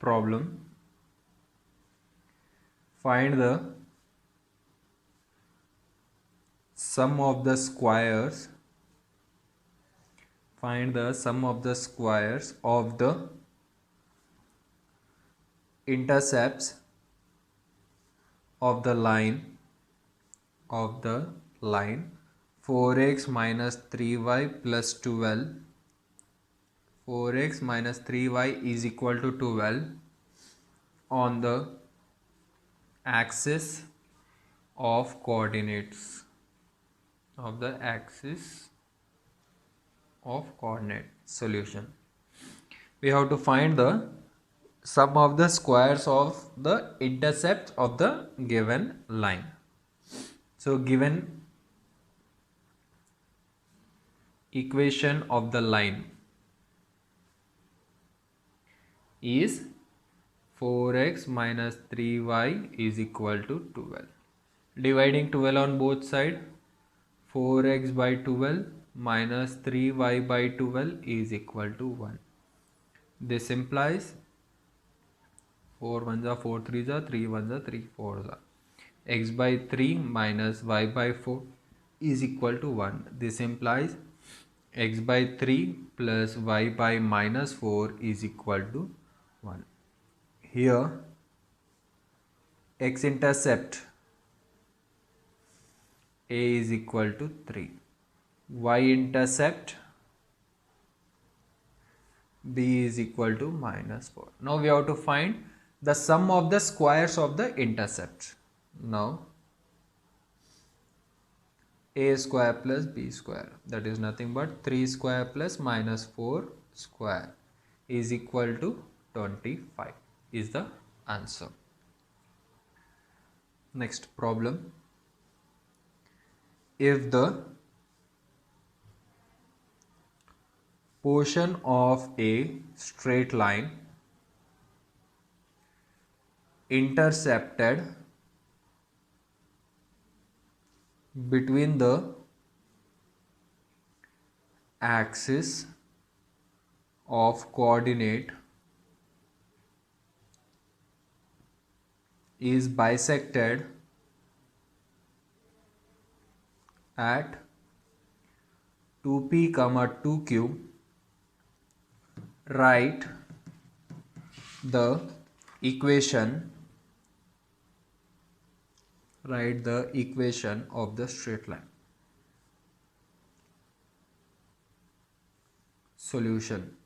problem. Find the sum of the squares. Find the sum of the squares of the intercepts of the line 4x minus 3y plus 12. 4x minus 3y is equal to 12 on the axis of coordinates of the axis of coordinate solution. We have to find the sum of the squares of the intercepts of the given line. So given equation of the line is 4x minus 3y is equal to 12. Dividing 12 on both sides, 4x by 12 minus 3y by 12 is equal to 1. This implies 4 1s are 4 3s are 3 1s are 3 4s are. X by 3 minus y by 4 is equal to 1. This implies x by 3 plus y by minus 4 is equal to 1. Here x intercept A is equal to 3. Y intercept B is equal to minus 4. Now we have to find the sum of the squares of the intercept. Now A square plus B square, that is nothing but 3 square plus minus 4 square is equal to 25 is the answer. Next problem. If the portion of a straight line intercepted between the axis of coordinate is bisected at 2p comma 2q, write the equation of the straight line. Solution.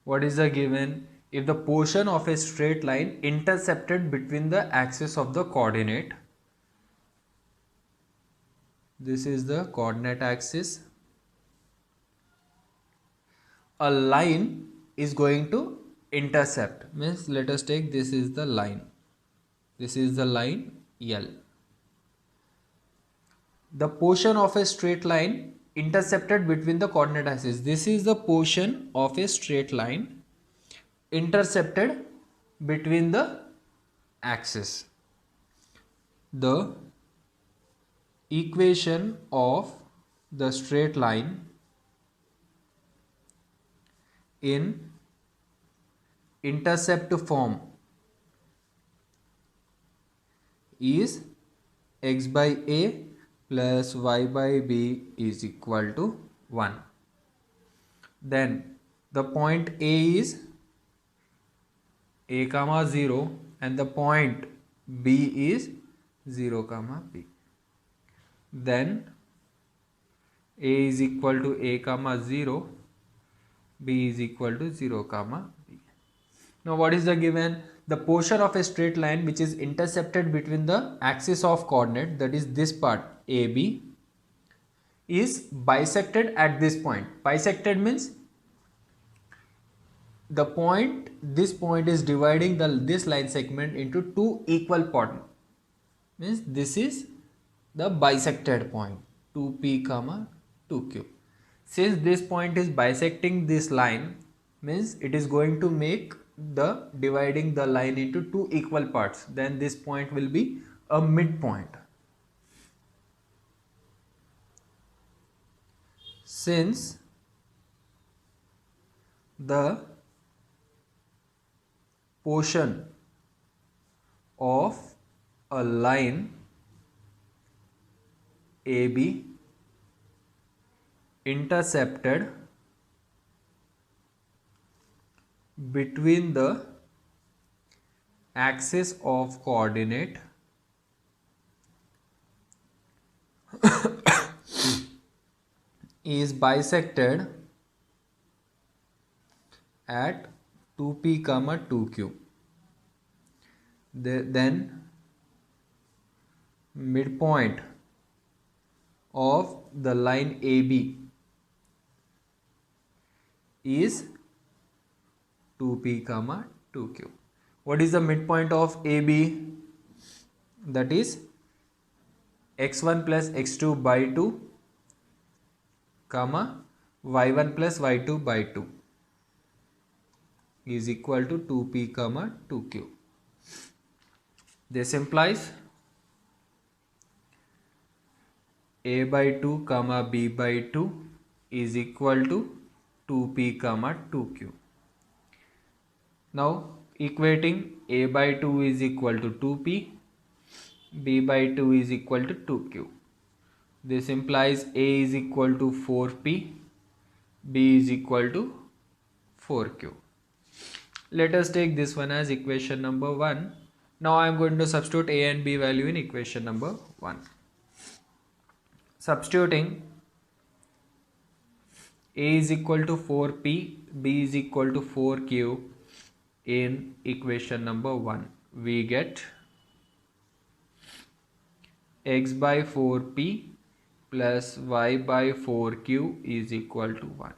What is the given? If the portion of a straight line intercepted between the axis of the coordinate, this is the coordinate axis, a line is going to intercept, means let us take this is the line, this is the line L. The portion of a straight line intercepted between the coordinate axis, this is the portion of a straight line intercepted between the axis. The equation of the straight line in intercept form is x by a plus y by b is equal to 1. Then the point A is a comma 0 and the point B is 0 comma b. Then A is equal to a comma 0, B is equal to 0 comma b. Now what is the given? The portion of a straight line which is intercepted between the axis of coordinate, that is this part AB, is bisected at this point. Bisected means the point, this point is dividing this line segment into two equal parts, means this is the bisected point 2p comma 2q. Since this point is bisecting this line, means it is going to make the dividing the line into two equal parts, then this point will be a midpoint. Since the portion of a line AB intercepted between the axis of coordinate is bisected at 2p comma 2q. Then midpoint of the line AB is 2p comma 2q. What is the midpoint of AB? That is x1 plus x2 by 2 comma y1 plus y2 by 2 is equal to 2p comma 2q. This implies a by 2 comma b by 2 is equal to 2p comma 2q. Now equating a by 2 is equal to 2p, b by 2 is equal to 2q. This implies a is equal to 4p, b is equal to 4q. Let us take this one as equation number 1. Now I am going to substitute a and b value in equation number 1. Substituting a is equal to 4p, b is equal to 4q in equation number 1, we get x by 4p plus y by 4q is equal to 1.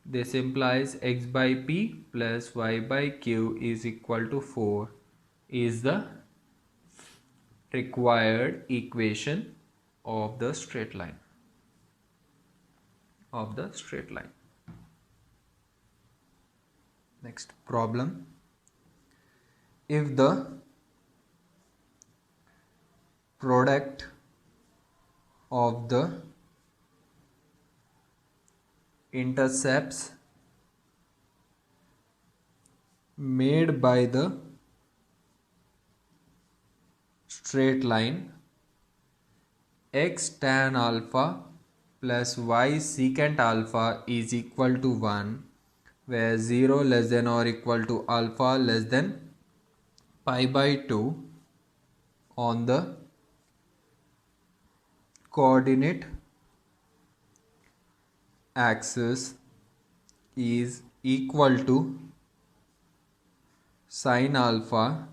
This implies x by p plus y by q is equal to 4 is the required equation of the straight line. Next problem. If the product of the intercepts made by the straight line x tan alpha plus y secant alpha is equal to 1, where 0 less than or equal to alpha less than pi by 2 on the coordinate axis is equal to sin alpha,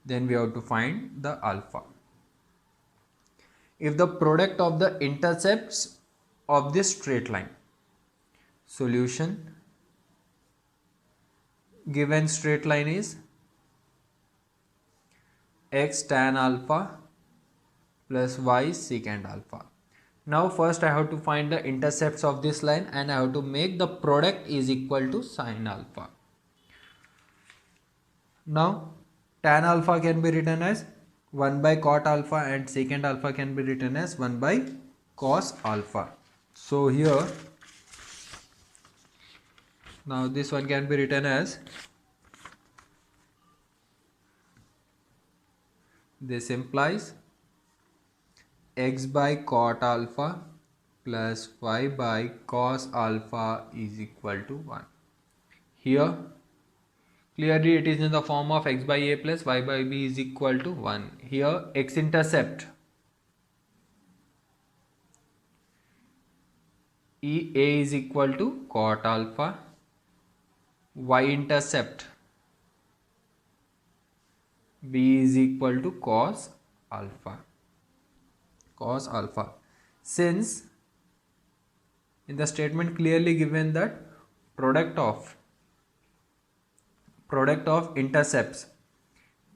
then we have to find the alpha. If the product of the intercepts of this straight line, solution, given straight line is x tan alpha plus y secant alpha. Now first I have to find the intercepts of this line and I have to make the product is equal to sin alpha. Now tan alpha can be written as 1 by cot alpha and secant alpha can be written as 1 by cos alpha. So here, now this one can be written as, this implies x by cot alpha plus y by cos alpha is equal to 1. Here clearly it is in the form of x by a plus y by b is equal to 1. Here x intercept a is equal to cot alpha, y intercept b is equal to cos alpha. Since in the statement clearly given that product of intercepts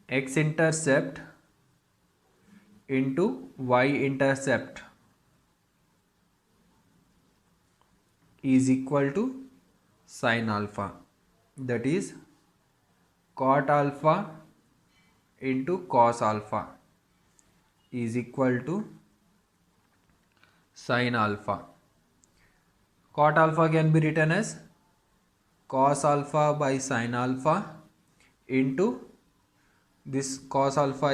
x intercept into y intercept is equal to sin alpha, that is cot alpha into cos alpha is equal to sin alpha. Cot alpha can be written as cos alpha by sin alpha into this cos alpha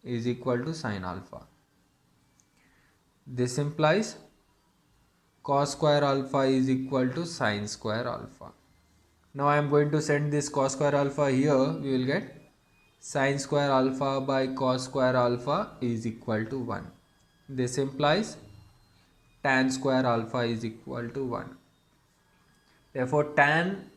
is equal to sin alpha. This implies cos square alpha is equal to sin square alpha. Now I am going to send this cos square alpha here. We will get sin square alpha by cos square alpha is equal to 1. This implies tan square alpha is equal to 1. Therefore tan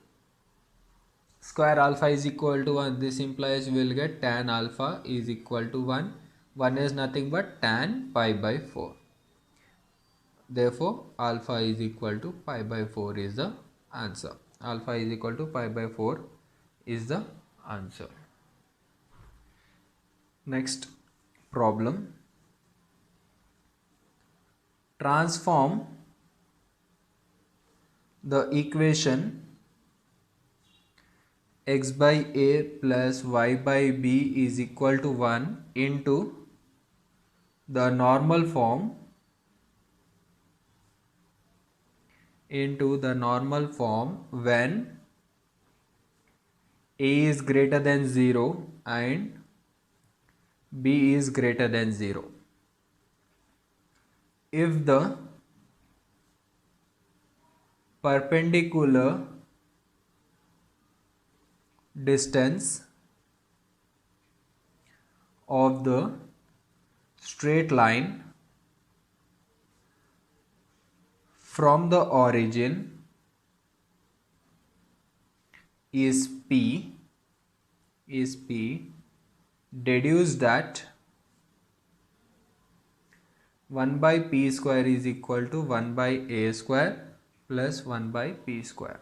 square alpha is equal to 1. This implies we will get tan alpha is equal to 1. 1 is nothing but tan pi by 4. Therefore alpha is equal to pi by 4 is the answer. Alpha is equal to pi by 4 is the answer. Next problem. Transform the equation x by a plus y by b is equal to 1 into the normal form when a is greater than 0 and b is greater than 0. If the perpendicular distance of the straight line from the origin is P, deduce that 1 by p square is equal to 1 by a square plus 1 by p square.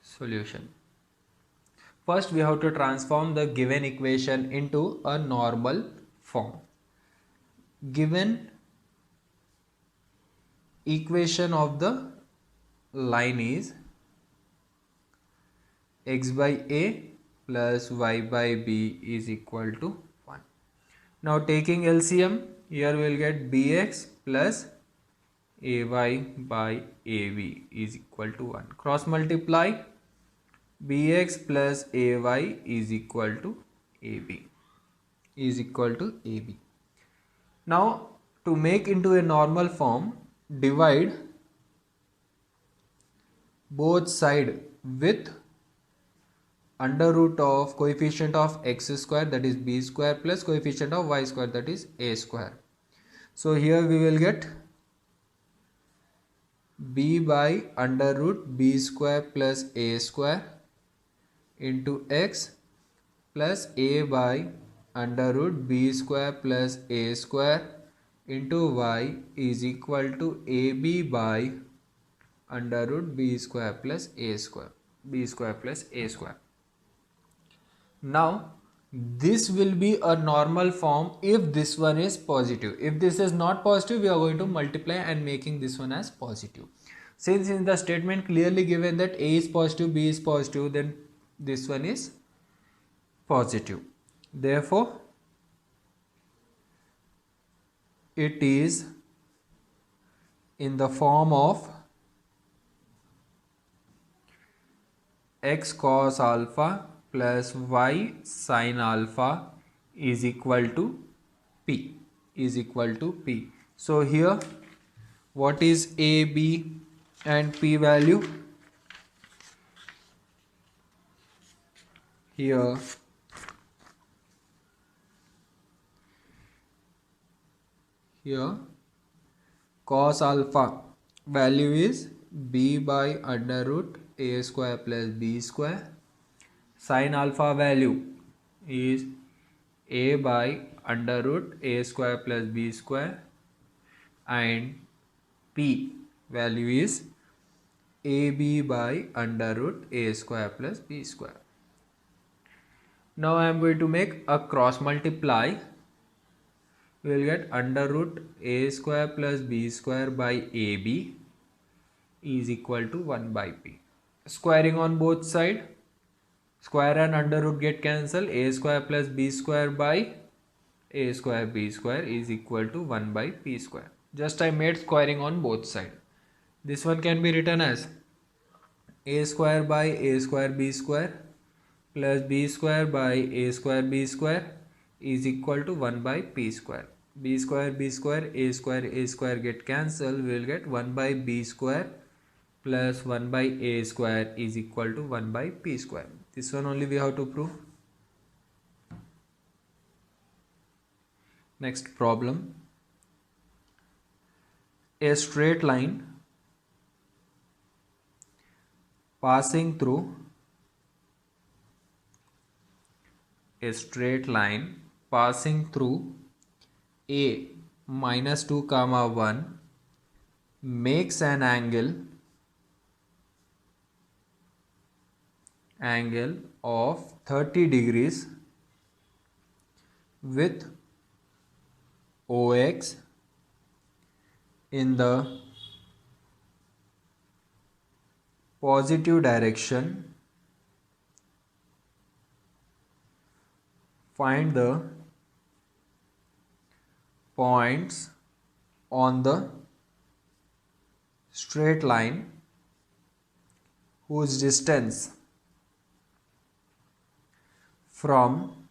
Solution. First we have to transform the given equation into a normal form. Given equation of the line is x by a plus y by b is equal to 1. Now taking LCM, here we will get bx plus ay by ab is equal to 1. Cross multiply, bx plus ay is equal to ab. Now to make into a normal form, divide both side with under root of coefficient of x square, that is b square, plus coefficient of y square, that is a square. So here we will get b by under root b square plus a square into x plus a by under root b square plus a square into y is equal to ab by under root b square plus a square, Now this will be a normal form if this one is positive. If this is not positive, we are going to multiply and making this one as positive. Since in the statement clearly given that a is positive, b is positive, then this one is positive. Therefore it is in the form of x cos alpha plus y sin alpha is equal to p, So here what is a, b and p value? Here cos alpha value is b by under root a square plus b square. Sin alpha value is a by under root a square plus b square, and p value is ab by under root a square plus b square. Now I am going to make a cross multiply. We will get under root a square plus b square by ab is equal to 1 by p. Squaring on both sides, square and under root get cancelled. A square plus b square by a square b square is equal to 1 by p square. Just I made squaring on both sides. This one can be written as a square by a square b square plus b square by a square b square is equal to 1 by p square. B square b square a square get cancelled. We will get 1 by b square plus 1 by a square is equal to 1 by p square. This one only we have to prove. Next problem. A straight line passing through a minus 2 comma 1 makes an angle of 30 degrees with OX in the positive direction. Find the points on the straight line whose distance from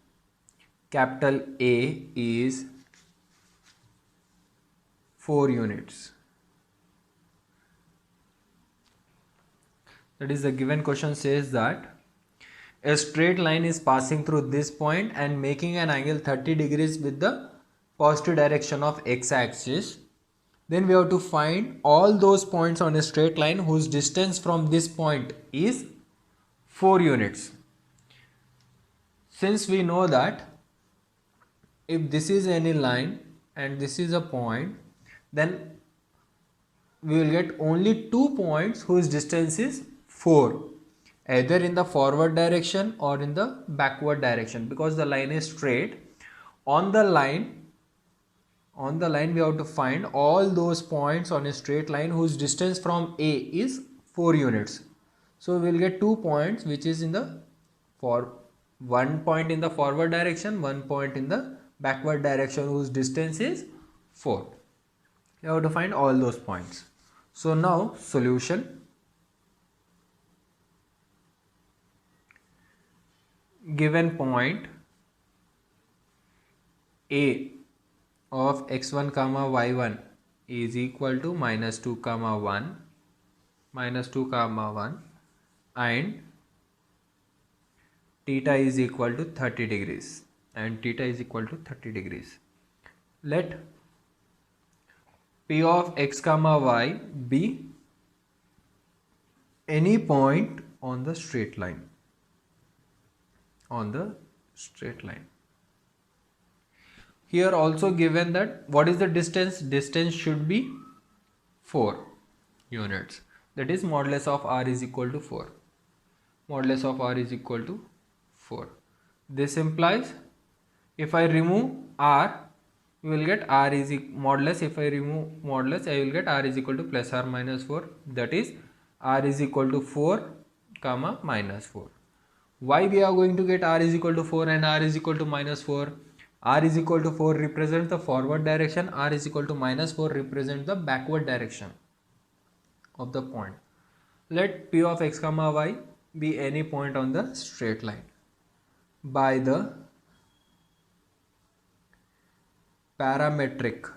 capital A is 4 units. That is, the given question says that a straight line is passing through this point and making an angle 30 degrees with the positive direction of x-axis. Then we have to find all those points on a straight line whose distance from this point is 4 units. Since we know that if this is any line and this is a point, then we will get only 2 points whose distance is 4, either in the forward direction or in the backward direction, because the line is straight. On the line we have to find all those points on a straight line whose distance from A is 4 units. So we will get 2 points, which is in the one point in the forward direction, 1 point in the backward direction whose distance is 4. You have to find all those points. So now solution. Given point A of x1 comma y1 is equal to minus 2 comma 1 and theta is equal to 30 degrees Let P of x comma y be any point on the straight line. Here also given that what is the distance? Distance should be 4 units. That is modulus of r is equal to 4. This implies if I remove r, you will get r is modulus. If I remove modulus, I will get r is equal to plus or minus 4. That is, r is equal to 4 comma minus 4. Why we are going to get r is equal to 4 and r is equal to minus 4? R is equal to 4 represents the forward direction, r is equal to minus 4 represents the backward direction of the point. Let P of x comma y be any point on the straight line. By the parametric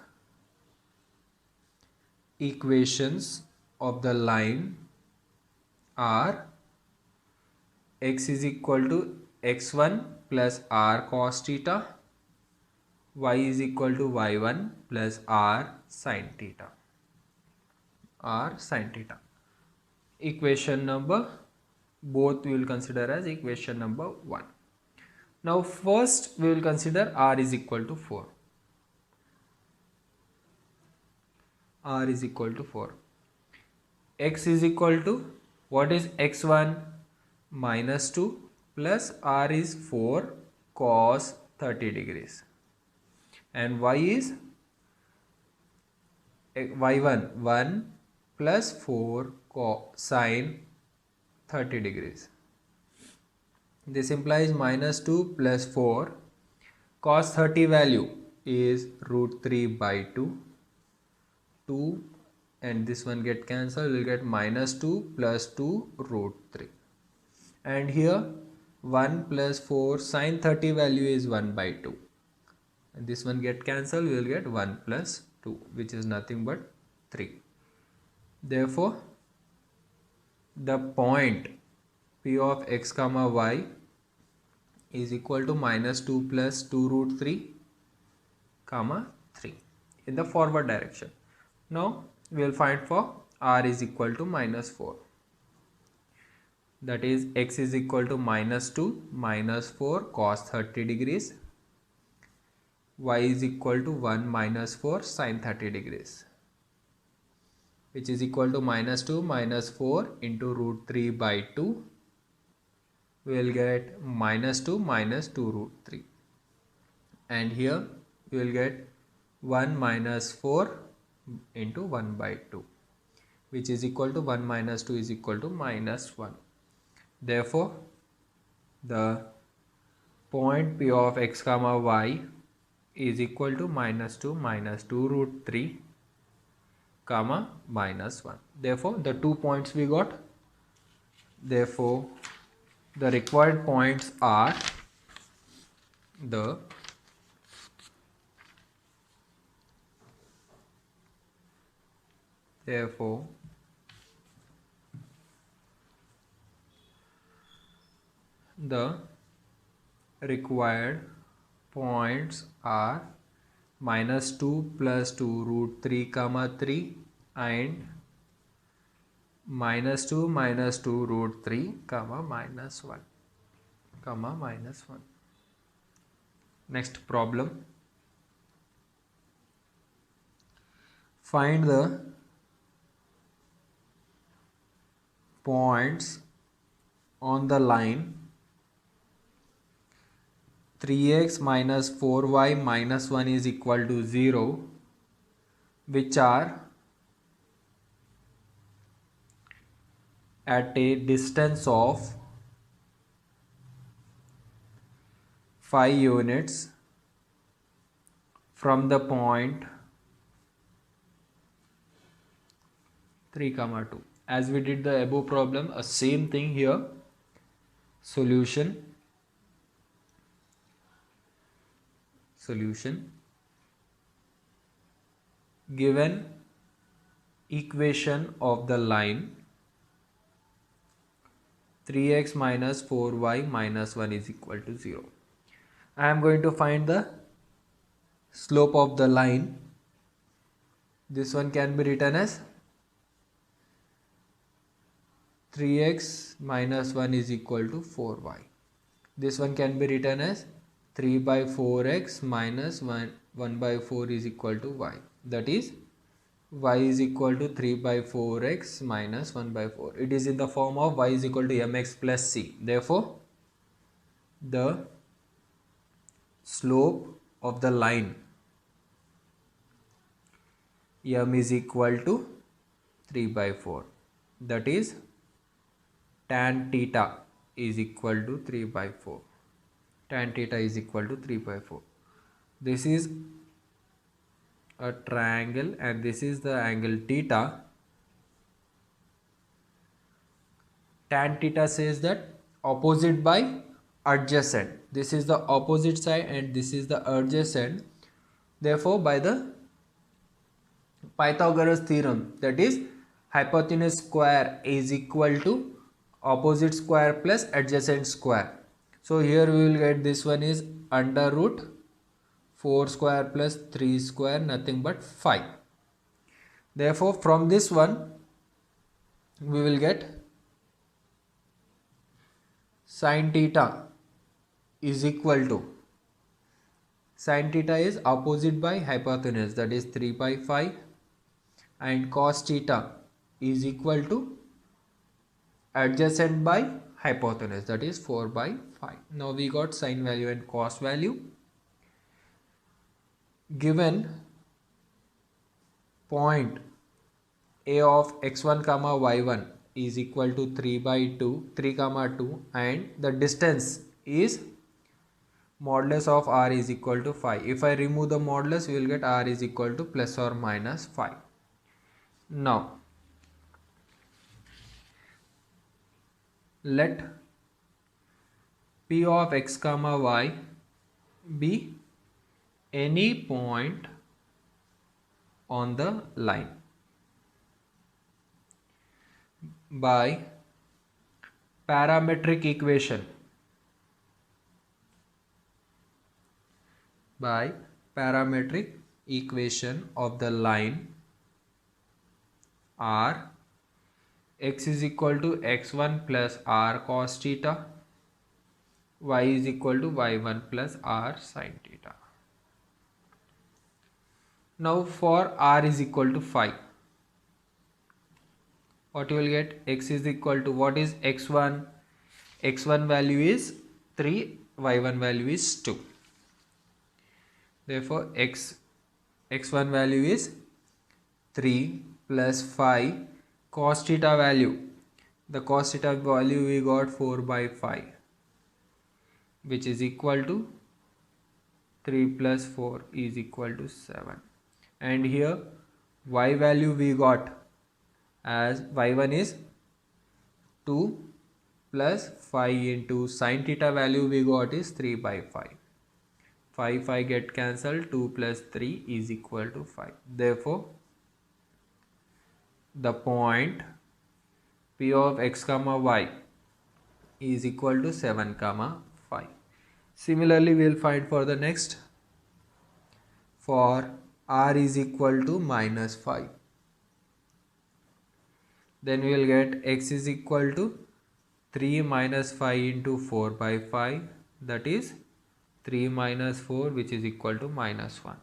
equations of the line are x is equal to x1 plus r cos theta, y is equal to y1 plus r sin theta. Equation number, both we will consider as equation number 1. Now first we will consider r is equal to 4. X is equal to, what is x1? Minus 2 plus r is 4 cos 30 degrees. And y is y1 1 plus 4 sin 30 degrees. This implies minus 2 plus 4. Cos 30 value is root 3 by 2. 2 and this one get cancelled, we'll get minus 2 plus 2 root 3. And here 1 plus 4 sine 30 value is 1 by 2. And this one get cancelled, we will get 1 plus 2, which is nothing but 3. Therefore, the point P of x comma y is equal to minus 2 plus 2 root 3 comma 3 in the forward direction. Now we will find for r is equal to minus 4. That is x is equal to minus 2 minus 4 cos 30 degrees. Y is equal to 1 minus 4 sin 30 degrees, which is equal to minus 2 minus 4 into root 3 by 2. We will get minus 2 minus 2 root 3. And here we will get 1 minus 4 into 1 by 2, which is equal to 1 minus 2 is equal to minus 1. Therefore, the point P of x comma y is equal to minus 2 root 3 comma minus 1. Therefore, the 2 points we got. Therefore, the required points are the required points are minus 2 plus 2 root 3 comma 3 and minus 2 root 3 comma minus 1 comma minus 1. Next problem. Find the points on the line 3x minus 4y minus 1 is equal to 0, which are at a distance of 5 units from the point 3, 2. As we did the above problem, a same thing here. Solution. Given equation of the line 3x minus 4y minus 1 is equal to 0. I am going to find the slope of the line. This one can be written as 3x minus 1 is equal to 4y. This one can be written as 3 by 4x minus 1 by 4 is equal to y. That is y is equal to 3 by 4x minus 1 by 4. It is in the form of y is equal to mx plus c. Therefore, the slope of the line m is equal to 3 by 4. That is tan theta is equal to 3 by 4. Tan theta is equal to 3 by 4. This is a triangle and this is the angle theta. Tan theta says that opposite by adjacent. This is the opposite side and this is the adjacent. Therefore, by the Pythagoras theorem, that is hypotenuse square is equal to opposite square plus adjacent square. So here we will get this one is under root 4 square plus 3 square, nothing but 5. Therefore, from this one we will get sin theta is equal to, sin theta is opposite by hypotenuse, that is 3 by 5, and cos theta is equal to adjacent by hypotenuse, that is 4 by 5. Now we got sin value and cos value. Given point A of x1 comma y1 is equal to 3 by 2, 3 comma 2, and the distance is modulus of r is equal to 5. If I remove the modulus, we will get r is equal to plus or minus 5. Now let P of x comma y be any point on the line by parametric equation of the line R x is equal to x1 plus r cos theta, y is equal to y1 plus r sin theta. Now for r is equal to 5, what you will get? X is equal to, what is x1? x1 value is 3, y1 value is 2. Therefore x1 value is 3 plus 5 cos theta value. The cos theta value we got 4 by 5, which is equal to 3 plus 4 is equal to 7. And here y value we got as y1 is 2 plus 5 into sin theta value we got is 3 by 5. 5 get cancelled, 2 plus 3 is equal to 5. Therefore the point P of x comma y is equal to 7 comma 5. Similarly we will find for the next, for r is equal to minus 5. Then we will get x is equal to 3 minus 5 into 4 by 5, that is 3 minus 4, which is equal to minus 1.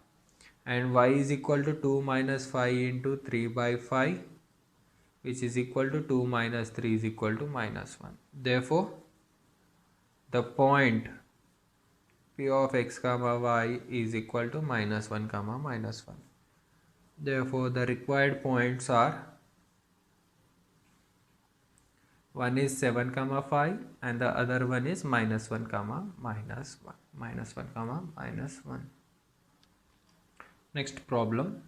And y is equal to 2 minus 5 into 3 by 5, which is equal to 2 minus 3 is equal to minus 1. Therefore the point P of x comma y is equal to minus 1 comma minus 1. Therefore the required points are, one is 7 comma 5 and the other one is minus 1 comma minus 1. Minus 1 comma minus 1. Next problem.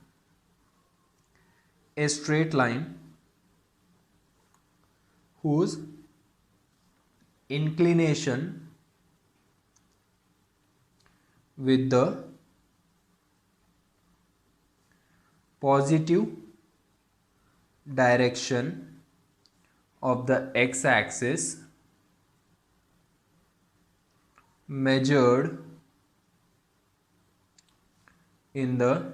A straight line whose inclination with the positive direction of the x-axis measured in the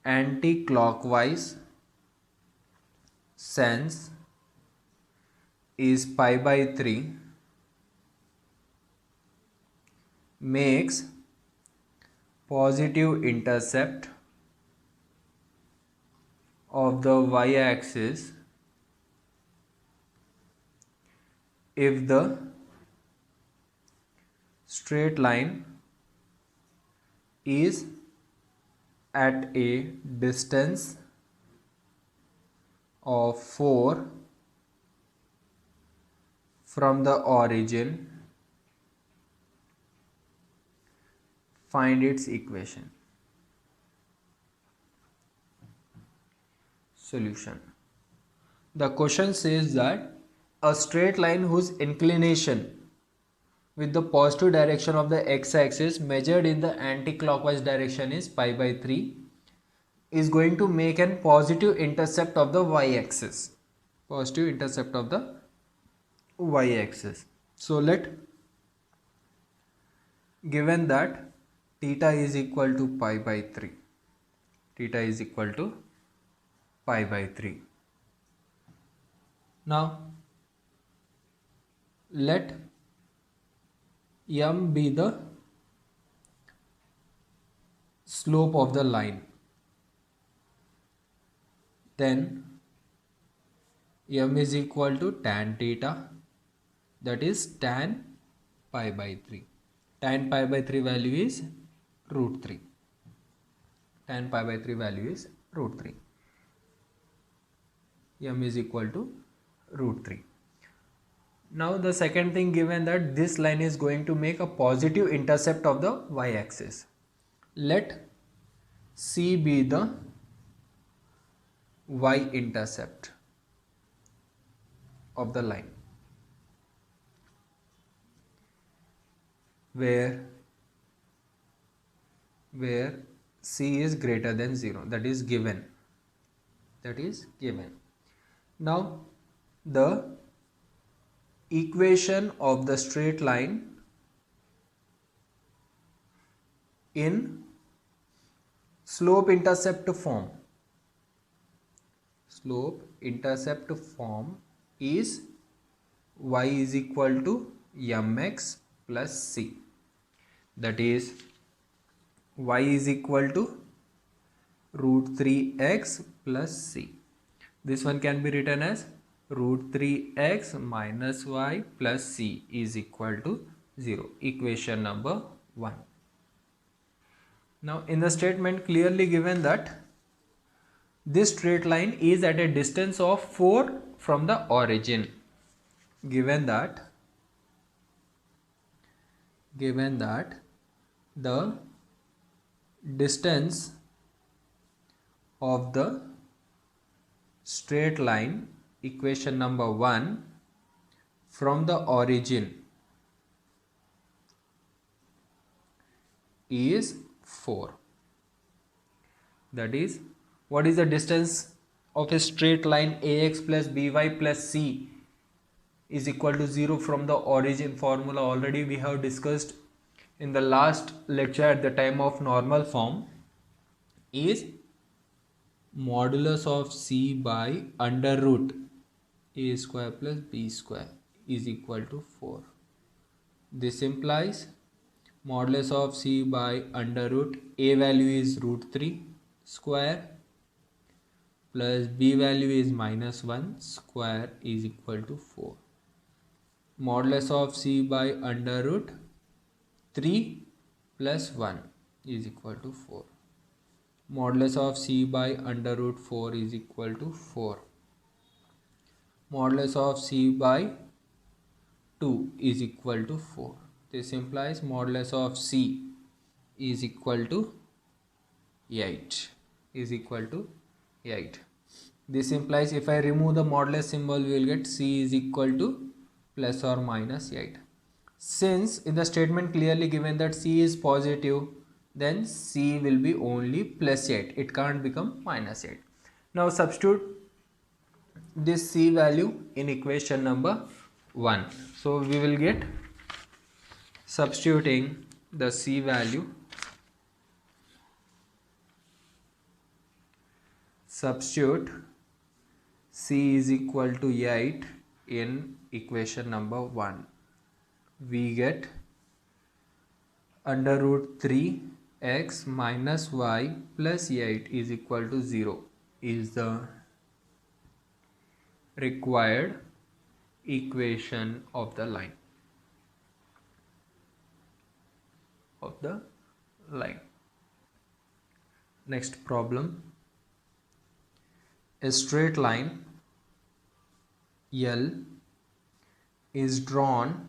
anti-clockwise sense is pi by 3 makes positive intercept of the y-axis if the straight line is at a distance of 4 from the origin. Find its equation. Solution. The question says that a straight line whose inclination with the positive direction of the x-axis measured in the anti-clockwise direction is pi by 3 is going to make a positive intercept of the y-axis. Positive intercept of the y-axis. So given that theta is equal to pi by 3. Theta is equal to pi by 3. Now let m be the slope of the line. Then m is equal to tan theta, that is tan pi by 3. Tan pi by 3 value is root 3. Tan pi by 3 value is root 3. M is equal to root 3. Now the second thing, given that this line is going to make a positive intercept of the y-axis. Let C be the y-intercept of the line, where C is greater than 0, that is given. Now the equation of the straight line in slope intercept form is y is equal to mx plus c, that is y is equal to root 3x plus c. This one can be written as root 3x minus y plus c is equal to 0, equation number 1. Now in the statement clearly given that this straight line is at a distance of 4 from the origin, given that the distance of the straight line, equation number 1, from the origin is 4. That is, what is the distance of a straight line ax plus by plus c is equal to 0 from the origin? Formula already we have discussed in the last lecture at the time of normal form, is modulus of c by under root a square plus b square is equal to 4. This implies modulus of c by under root a value is root 3 square plus b value is minus 1 square is equal to 4. Modulus of c by under root 3 plus 1 is equal to 4. Modulus of c by under root 4 is equal to 4. Modulus of c by 2 is equal to 4. This implies modulus of c is equal to 8. This implies if I remove the modulus symbol, we will get c is equal to plus or minus 8. Since in the statement clearly given that c is positive, then c will be only plus 8. It can't become minus 8. Now substitute this c value in equation number 1. So we will get, substituting the c value, substitute c is equal to 8 in equation number 1. We get under root 3 x minus y plus 8 is equal to 0 is the required equation of the line. Next problem. A straight line L is drawn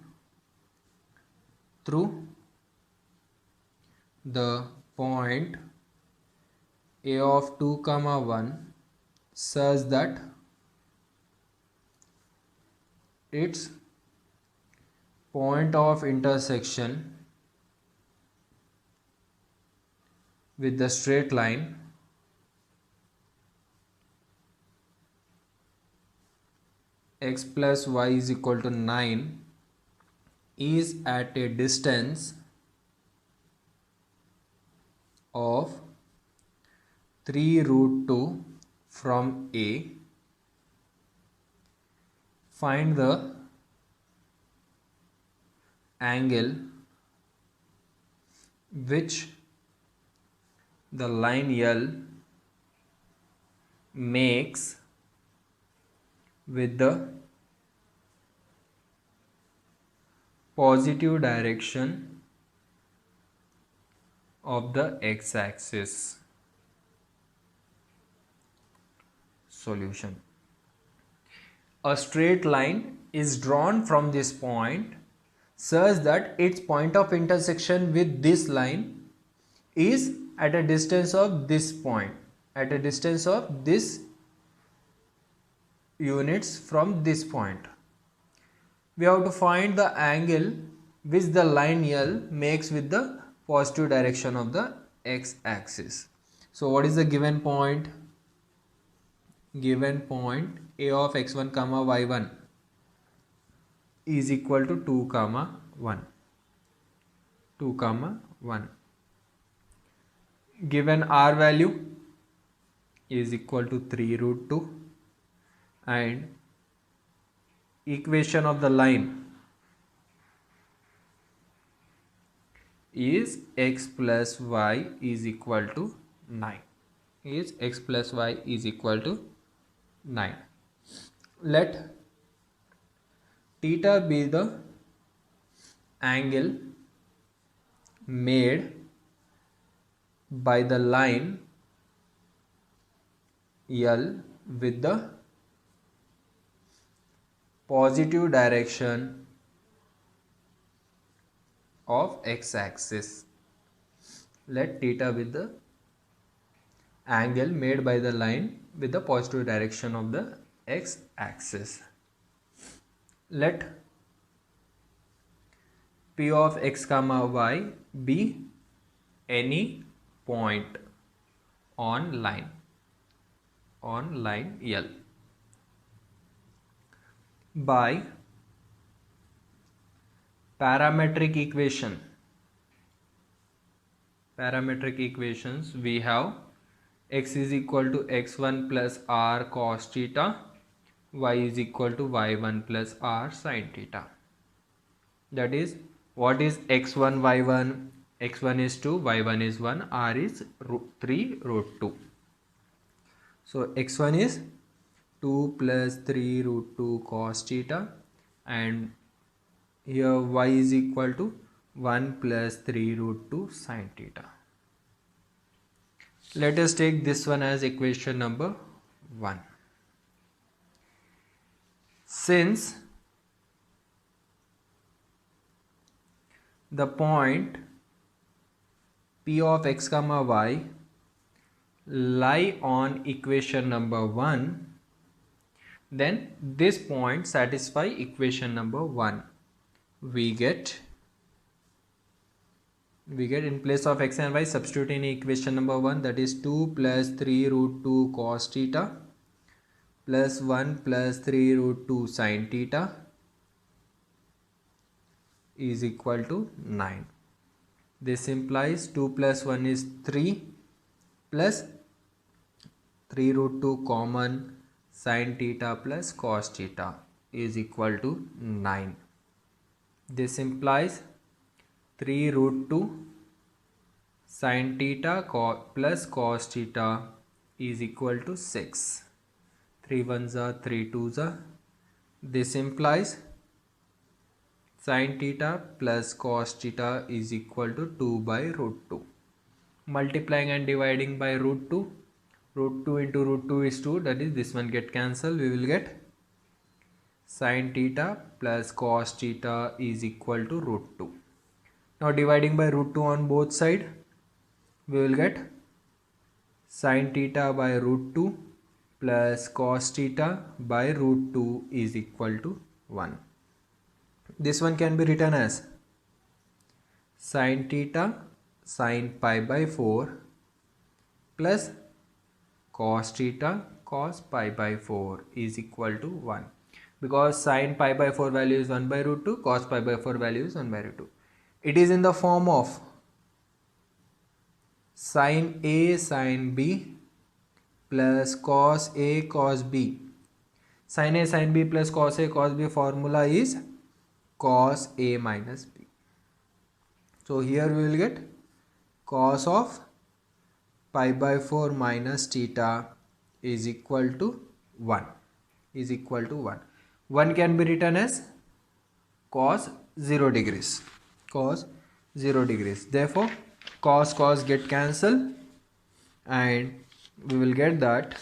through the point a of 2, 1 such that its point of intersection with the straight line x plus y is equal to 9 is at a distance of 3 root 2 from A. Find the angle which the line L makes with the positive direction of the x-axis. Solution. A straight line is drawn from this point such that its point of intersection with this line is at a distance of this point, at a distance of this units from this point. We have to find the angle which the line L makes with the positive direction of the x-axis. So what is the given point? Given point A of x1 comma y1 is equal to 2 comma 1. 2 comma 1. Given R value is equal to 3 root 2, and equation of the line is x plus y is equal to 9. Is x plus y is equal to 9. Let theta be the angle made by the line L with the positive direction of x-axis. Let theta be the angle made by the line with the positive direction of the x-axis. Let P of x comma y be any point on line L. By parametric equations, we have x is equal to x1 plus r cos theta, y is equal to y1 plus r sin theta. That is, what is x1 y1? x1 is 2, y1 is 1, r is 3 root 2. So x1 is 2 plus 3 root 2 cos theta, and here y is equal to 1 plus 3 root 2 sin theta. Let us take this one as equation number 1. Since the point P of x comma y lie on equation number 1, then this point satisfy equation number 1. We get in place of x and y, substitute in equation number 1, that is 2 plus 3 root 2 cos theta plus 1 plus 3 root 2 sin theta is equal to 9. This implies 2 plus 1 is 3 plus 3 root 2 common sin theta plus cos theta is equal to 9. This implies 3 root 2 sin theta plus cos theta is equal to 6. 3 ones are 3 twos are. This implies sin theta plus cos theta is equal to 2 by root 2. Multiplying and dividing by root 2. Root 2 into root 2 is 2, that is this one get cancelled. We will get sin theta plus cos theta is equal to root 2. Now dividing by root 2 on both sides, we will get sin theta by root 2 plus cos theta by root 2 is equal to 1. This one can be written as sin theta sin pi by 4 plus cos theta cos pi by 4 is equal to 1. Because sin pi by 4 value is 1 by root 2, cos pi by 4 value is 1 by root 2. It is in the form of sin A sin B plus cos A cos B. Sin A sin B plus cos A cos B formula is cos A minus B. So here we will get cos of pi by 4 minus theta is equal to 1. 1 can be written as cos 0 degrees. Cos 0 degrees. Therefore, cos get cancelled, and we will get that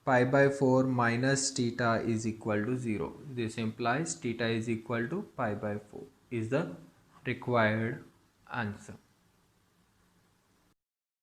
pi by 4 minus theta is equal to 0. This implies theta is equal to pi by 4 is the required answer.